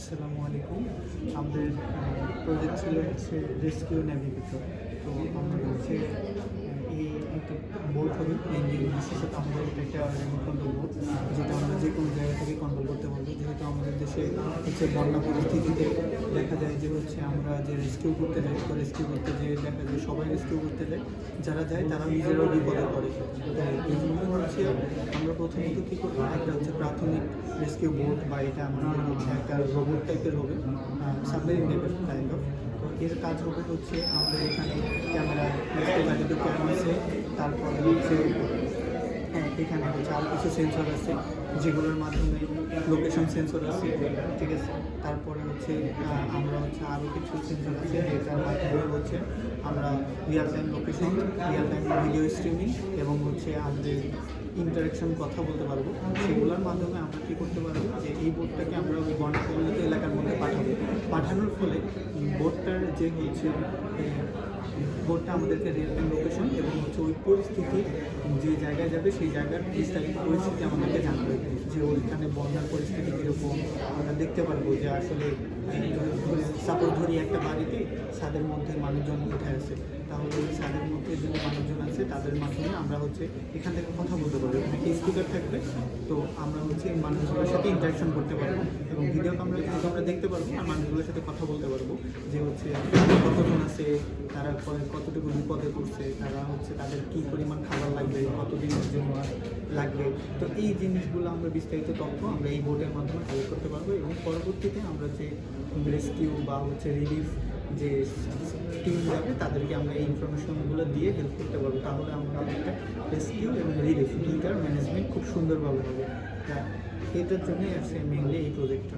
আসসালামু আলাইকুম। আমাদের প্রজেক্ট ছিল হচ্ছে রেস্কিউ নেভিগেটর। তো আমরা হচ্ছে এই একটা বোট হবে মেনলি, বিশেষত আমাদের একটা রিমোট কন্ট্রোল বোট, যেটা আমরা যে কোনো জায়গা থেকে কন্ট্রোল করতে পারবো। যেহেতু আমাদের দেশে হচ্ছে বন্যা পরিস্থিতিতে দেখা যায় যে হচ্ছে আমরা যে রেস্কিউ করতে যাই, তো রেস্কিউ করতে যেয়ে দেখা যায় সবাই রেস্কিউ করতে যায়, যারা যায় তারা নিজেরাও বিপদে পড়ে। তো এই জন্য হচ্ছে আমরা প্রথমত কী করবো, একটা হচ্ছে প্রাথমিক রেস্কিউ বোট বা এটা আমাদের হচ্ছে একটা রোবট টাইপের হবে, সাবমেরিন টাইপের কাইন্ড অফ। তো এর কাজ হবে হচ্ছে আমাদের এখানে ক্যামেরা দুটো ক্যামেরা আছে, তারপরে হচ্ছে এখানে হচ্ছে আরও কিছু সেন্সর আছে যেগুলোর মাধ্যমে লোকেশন সেন্সর আছে, ঠিক আছে। তারপরে হচ্ছে আমরা হচ্ছে আরও কিছু সেন্সর আছে যেটার মাধ্যমে হচ্ছে আমরা real time location, real time video streaming এবং হচ্ছে আমাদের ইন্টারাকশন কথা বলতে পারবো। সেগুলোর মাধ্যমে আমরা কী করতে পারবো যে এই বোটটাকে আমরা ওই বন্যাকবলিত এলাকার মধ্যে পাঠানোর ফলে বোটটার যে হচ্ছে বোটটা আমাদেরকে রিয়েল টাইম লোকেশন এবং হচ্ছে ওই পরিস্থিতি যে জায়গায় যাবে সেই জায়গার বিস্তারিত পরিস্থিতি আমাদেরকে জানাবে, যে ওইখানে বন্যার পরিস্থিতি কীরকম আমরা দেখতে পারবো। যে আসলে সাপোজ ধরি একটা বাড়িতে ছাদের মধ্যে মানুষজন উঠে আছে, তাহলে ওই ছাদের মধ্যে যে মানুষজন আছে তাদের মাধ্যমে আমরা হচ্ছে এখান থেকে কথা বলতে পারবো। এখানে কি স্পিকার থাকবে, তো আমরা হচ্ছে এই মানুষগুলোর সাথে ইন্টারাকশন করতে পারবো এবং ভিডিও আমরা দেখতে পারবো আর মানুষগুলোর সাথে কথা বলতে পারবো, যে হচ্ছে কতজন আছে, তারা কতটুকু বিপদে পড়ছে, তারা হচ্ছে তাদের কী পরিমাণ খাবার লাগবে, কতদিনের জন্য লাগবে। তো এই জিনিসগুলো আমরা বিস্তারিত তথ্য আমরা এই বোর্ডের মাধ্যমে কালেক্ট করতে পারবো এবং পরবর্তীতে আমরা যে রেস্কিউ বা হচ্ছে রিলিফ যে টিম যাবে তাদেরকে আমরা এই ইনফরমেশনগুলো দিয়ে হেল্প করতে পারবো। তাহলে আমাদের একটা রেস্কিউ এবং রিলিফ দুইটার ম্যানেজমেন্ট খুব সুন্দরভাবে হবে। এটার জন্যই আছে মেনলি এই প্রজেক্টটা।